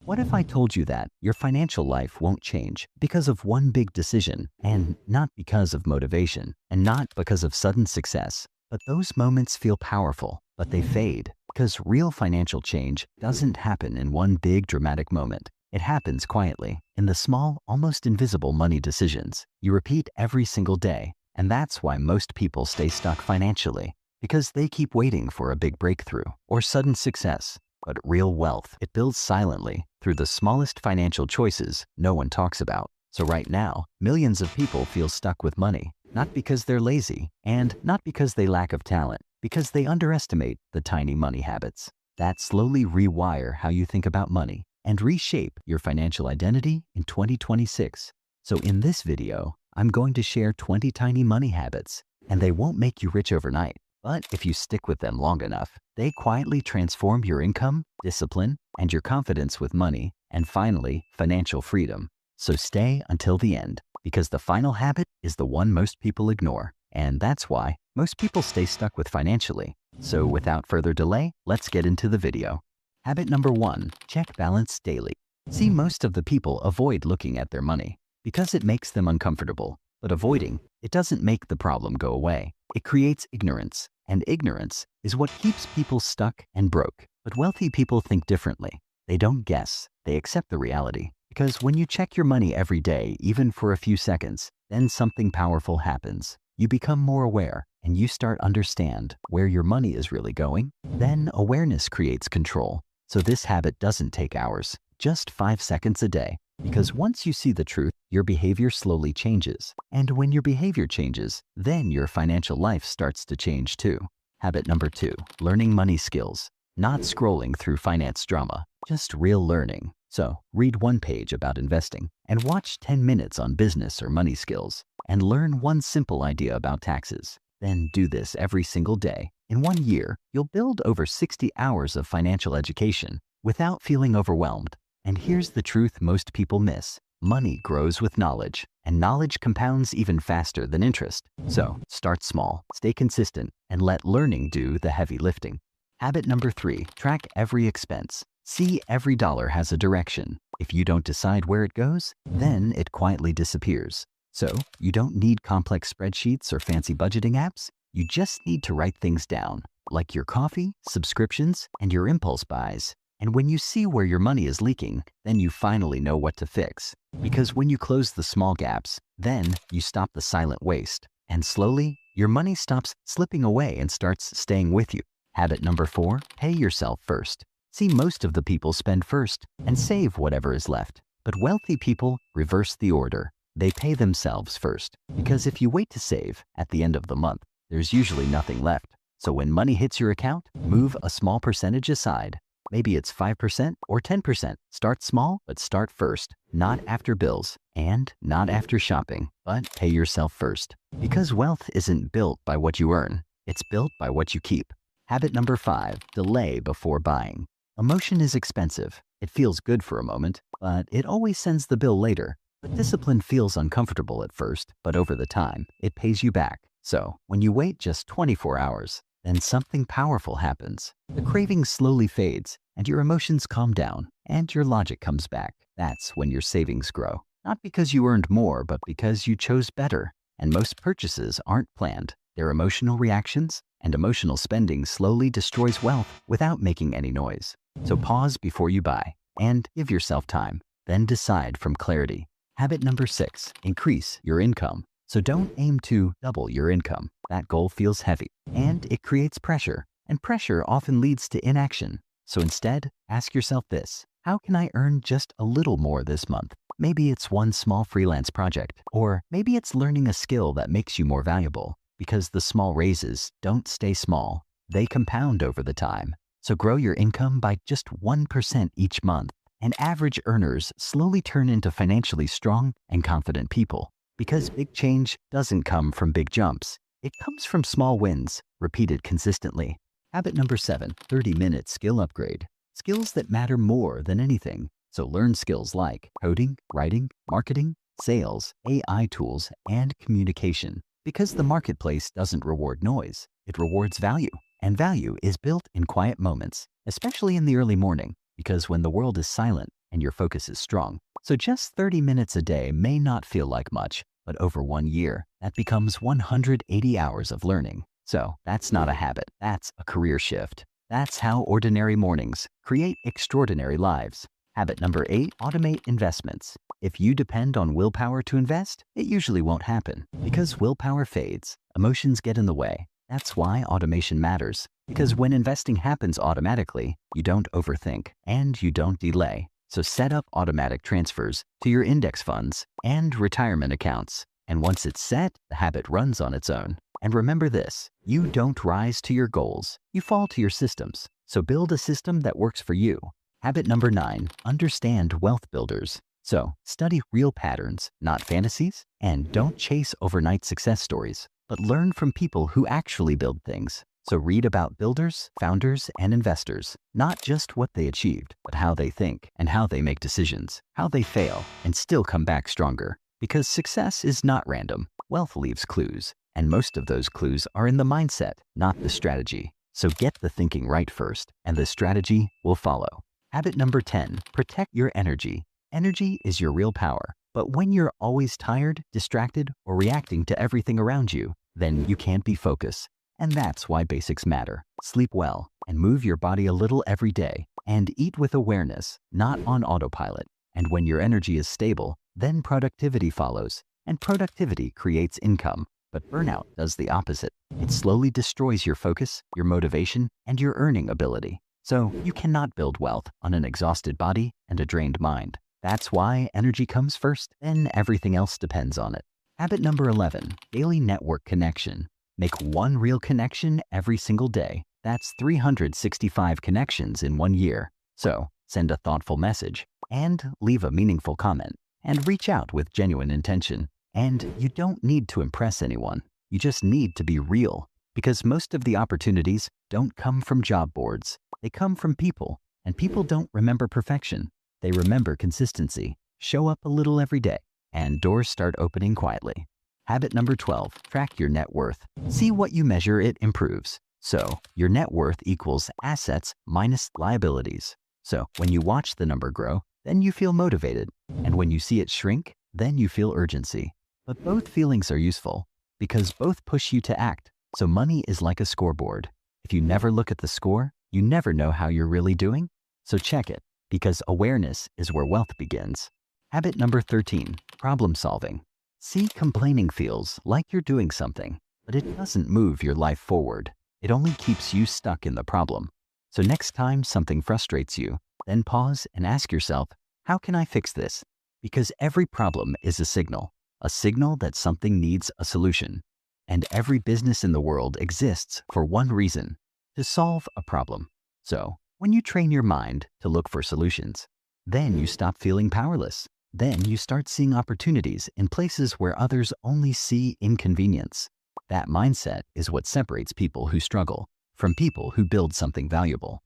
What if I told you that your financial life won't change because of one big decision, and not because of motivation, and not because of sudden success, but those moments feel powerful, but they fade because real financial change doesn't happen in one big dramatic moment. It happens quietly in the small, almost invisible money decisions you repeat every single day. And that's why most people stay stuck financially, because they keep waiting for a big breakthrough or sudden success. But real wealth, it builds silently through the smallest financial choices no one talks about. So right now, millions of people feel stuck with money, not because they're lazy and not because they lack of talent, because they underestimate the tiny money habits that slowly rewire how you think about money and reshape your financial identity in 2026. So in this video, I'm going to share 20 tiny money habits, and they won't make you rich overnight. But if you stick with them long enough, they quietly transform your income, discipline, and your confidence with money, and finally, financial freedom. So stay until the end, because the final habit is the one most people ignore. And that's why most people stay stuck with financially. So without further delay, let's get into the video. Habit number 1, check balance daily. See, most of the people avoid looking at their money because it makes them uncomfortable. But avoiding, it doesn't make the problem go away. It creates ignorance. And ignorance is what keeps people stuck and broke. But wealthy people think differently. They don't guess, they accept the reality. Because when you check your money every day, even for a few seconds, then something powerful happens. You become more aware, and you start understand where your money is really going. Then awareness creates control. So this habit doesn't take hours, just 5 seconds a day. Because once you see the truth, your behavior slowly changes. And when your behavior changes, then your financial life starts to change too. Habit number 2, learning money skills. Not scrolling through finance drama, just real learning. So read one page about investing and watch 10 minutes on business or money skills and learn one simple idea about taxes. Then do this every single day. In 1 year, you'll build over 60 hours of financial education without feeling overwhelmed. And here's the truth most people miss. Money grows with knowledge, and knowledge compounds even faster than interest. So start small, stay consistent, and let learning do the heavy lifting. Habit number 3, track every expense. See, every dollar has a direction. If you don't decide where it goes, then it quietly disappears. So you don't need complex spreadsheets or fancy budgeting apps. You just need to write things down, like your coffee, subscriptions, and your impulse buys. And when you see where your money is leaking, then you finally know what to fix. Because when you close the small gaps, then you stop the silent waste. And slowly, your money stops slipping away and starts staying with you. Habit number 4, pay yourself first. See, most of the people spend first and save whatever is left. But wealthy people reverse the order. They pay themselves first. Because if you wait to save, at the end of the month, there's usually nothing left. So when money hits your account, move a small percentage aside. Maybe it's 5% or 10%. Start small, but start first. Not after bills and not after shopping, but pay yourself first. Because wealth isn't built by what you earn. It's built by what you keep. Habit number 5, delay before buying. Emotion is expensive. It feels good for a moment, but it always sends the bill later. But discipline feels uncomfortable at first, but over the time, it pays you back. So when you wait just 24 hours, then something powerful happens. The craving slowly fades, and your emotions calm down, and your logic comes back. That's when your savings grow. Not because you earned more, but because you chose better. And most purchases aren't planned. They're emotional reactions, and emotional spending slowly destroys wealth without making any noise. So pause before you buy, and give yourself time. Then decide from clarity. Habit number 6, increase your income. So don't aim to double your income. That goal feels heavy, and it creates pressure. And pressure often leads to inaction. So instead, ask yourself this: how can I earn just a little more this month? Maybe it's one small freelance project, or maybe it's learning a skill that makes you more valuable. Because the small raises don't stay small, they compound over the time. So grow your income by just 1% each month, and average earners slowly turn into financially strong and confident people. Because big change doesn't come from big jumps. It comes from small wins, repeated consistently. Habit number 7, 30-minute skill upgrade. Skills that matter more than anything. So learn skills like coding, writing, marketing, sales, AI tools, and communication. Because the marketplace doesn't reward noise, it rewards value. And value is built in quiet moments, especially in the early morning. Because when the world is silent and your focus is strong. So just 30 minutes a day may not feel like much, but over 1 year, that becomes 180 hours of learning. So that's not a habit, that's a career shift. That's how ordinary mornings create extraordinary lives. Habit number 8, automate investments. If you depend on willpower to invest, it usually won't happen. Because willpower fades, emotions get in the way. That's why automation matters. Because when investing happens automatically, you don't overthink and you don't delay. So set up automatic transfers to your index funds and retirement accounts. And once it's set, the habit runs on its own. And remember this, you don't rise to your goals, you fall to your systems. So build a system that works for you. Habit number 9, understand wealth builders. So study real patterns, not fantasies, and don't chase overnight success stories, but learn from people who actually build things. So read about builders, founders, and investors, not just what they achieved, but how they think and how they make decisions, how they fail and still come back stronger. Because success is not random. Wealth leaves clues, and most of those clues are in the mindset, not the strategy. So get the thinking right first, and the strategy will follow. Habit number 10, protect your energy. Energy is your real power, but when you're always tired, distracted, or reacting to everything around you, then you can't be focused. And that's why basics matter. Sleep well, and move your body a little every day, and eat with awareness, not on autopilot. And when your energy is stable, then productivity follows, and productivity creates income. But burnout does the opposite. It slowly destroys your focus, your motivation, and your earning ability. So you cannot build wealth on an exhausted body and a drained mind. That's why energy comes first, then everything else depends on it. Habit number 11, daily network connection. Make one real connection every single day. That's 365 connections in 1 year. So send a thoughtful message and leave a meaningful comment and reach out with genuine intention. And you don't need to impress anyone. You just need to be real, because most of the opportunities don't come from job boards. They come from people, and people don't remember perfection. They remember consistency. Show up a little every day, and doors start opening quietly. Habit number 12, track your net worth. See what you measure, it improves. So your net worth equals assets minus liabilities. So when you watch the number grow, then you feel motivated. And when you see it shrink, then you feel urgency. But both feelings are useful because both push you to act. So money is like a scoreboard. If you never look at the score, you never know how you're really doing. So check it, because awareness is where wealth begins. Habit number 13, problem solving. See, complaining feels like you're doing something, but it doesn't move your life forward. It only keeps you stuck in the problem. So next time something frustrates you, then pause and ask yourself, how can I fix this? Because every problem is a signal that something needs a solution. And every business in the world exists for one reason, to solve a problem. So when you train your mind to look for solutions, then you stop feeling powerless. Then you start seeing opportunities in places where others only see inconvenience. That mindset is what separates people who struggle from people who build something valuable.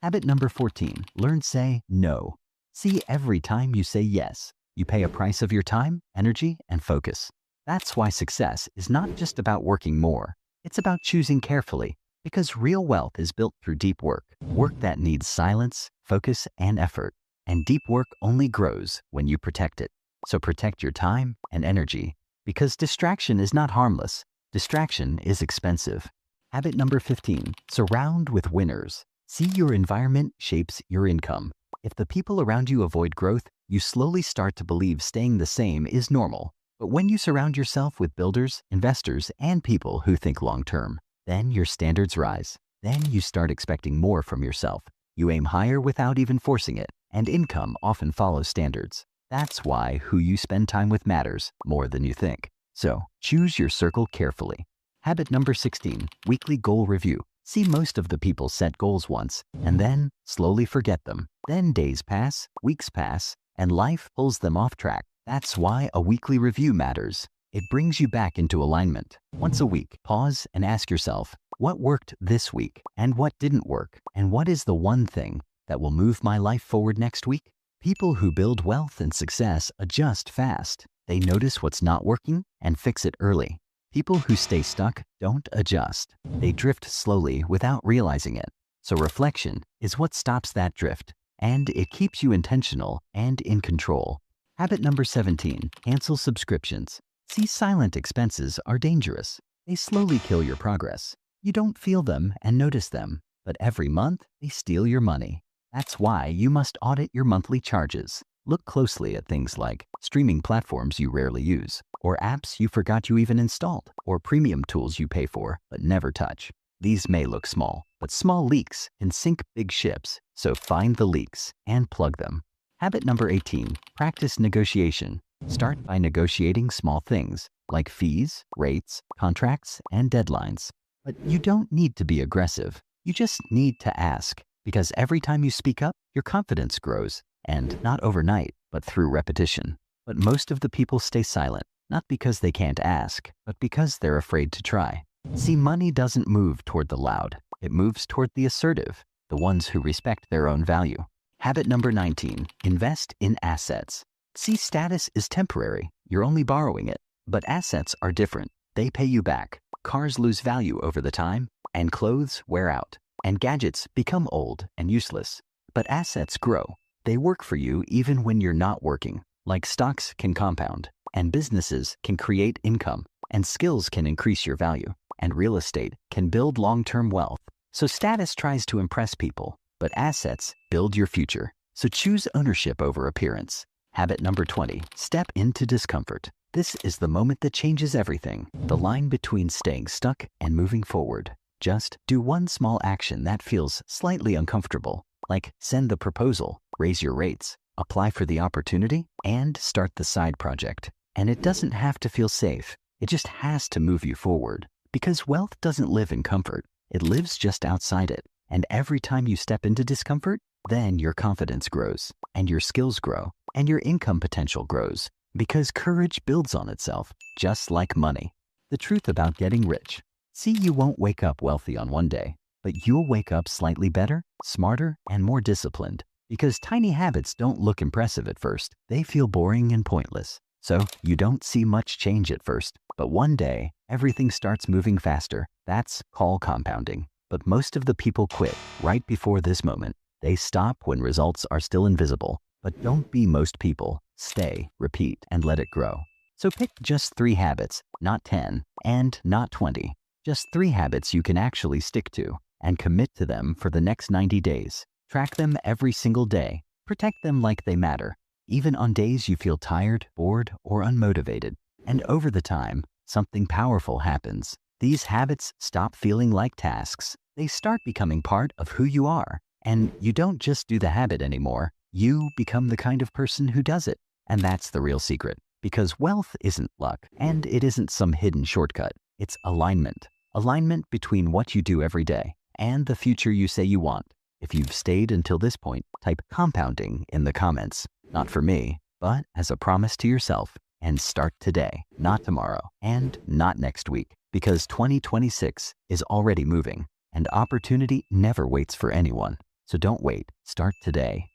Habit number 14, learn say no. See, every time you say yes, you pay a price of your time, energy, and focus. That's why success is not just about working more. It's about choosing carefully, because real wealth is built through deep work that needs silence, focus, and effort. And deep work only grows when you protect it. So protect your time and energy, because distraction is not harmless. Distraction is expensive. Habit number 15, surround with winners. See, your environment shapes your income. If the people around you avoid growth, you slowly start to believe staying the same is normal. But when you surround yourself with builders, investors, and people who think long-term, then your standards rise. Then you start expecting more from yourself. You aim higher without even forcing it, and income often follows standards. That's why who you spend time with matters more than you think. So choose your circle carefully. Habit number 16, weekly goal review. See, most of the people set goals once and then slowly forget them. Then days pass, weeks pass, and life pulls them off track. That's why a weekly review matters. It brings you back into alignment. Once a week, pause and ask yourself, what worked this week and what didn't work? And what is the one thing that will move my life forward next week? People who build wealth and success adjust fast. They notice what's not working and fix it early. People who stay stuck don't adjust. They drift slowly without realizing it. So reflection is what stops that drift. and it keeps you intentional and in control. Habit number 17, cancel subscriptions. See, silent expenses are dangerous. They slowly kill your progress. You don't feel them and notice them, but every month they steal your money. That's why you must audit your monthly charges. Look closely at things like streaming platforms you rarely use, or apps you forgot you even installed, or premium tools you pay for but never touch. These may look small, but small leaks can sink big ships, so find the leaks and plug them. Habit number 18, practice negotiation. Start by negotiating small things like fees, rates, contracts, and deadlines. But you don't need to be aggressive. You just need to ask, because every time you speak up, your confidence grows, and not overnight, but through repetition. But most of the people stay silent, not because they can't ask, but because they're afraid to try. See, money doesn't move toward the loud. It moves toward the assertive, the ones who respect their own value. Habit number 19, invest in assets. See, status is temporary. You're only borrowing it. But assets are different. They pay you back. Cars lose value over the time, and clothes wear out, and gadgets become old and useless. But assets grow. They work for you even when you're not working. Like stocks can compound, and businesses can create income, and skills can increase your value, and real estate can build long-term wealth. So status tries to impress people, but assets build your future. So choose ownership over appearance. Habit number 20, step into discomfort. This is the moment that changes everything. The line between staying stuck and moving forward. Just do one small action that feels slightly uncomfortable, like send the proposal, raise your rates, apply for the opportunity, and start the side project. And it doesn't have to feel safe. It just has to move you forward. Because wealth doesn't live in comfort. It lives just outside it. And every time you step into discomfort, then your confidence grows, and your skills grow, and your income potential grows. Because courage builds on itself, just like money. The truth about getting rich. See, you won't wake up wealthy on one day, but you'll wake up slightly better, smarter, and more disciplined. Because tiny habits don't look impressive at first. They feel boring and pointless. So you don't see much change at first, but one day, everything starts moving faster. That's called compounding. But most of the people quit right before this moment. They stop when results are still invisible. But don't be most people. Stay, repeat, and let it grow. So pick just 3 habits, not 10, and not 20. Just 3 habits you can actually stick to, and commit to them for the next 90 days. Track them every single day. Protect them like they matter, even on days you feel tired, bored, or unmotivated. And over the time, something powerful happens. These habits stop feeling like tasks. They start becoming part of who you are. And you don't just do the habit anymore. You become the kind of person who does it. And that's the real secret. Because wealth isn't luck, and it isn't some hidden shortcut. It's alignment. Alignment between what you do every day and the future you say you want. If you've stayed until this point, type compounding in the comments. Not for me, but as a promise to yourself. And start today, not tomorrow, and not next week. Because 2026 is already moving, and opportunity never waits for anyone. So don't wait. Start today.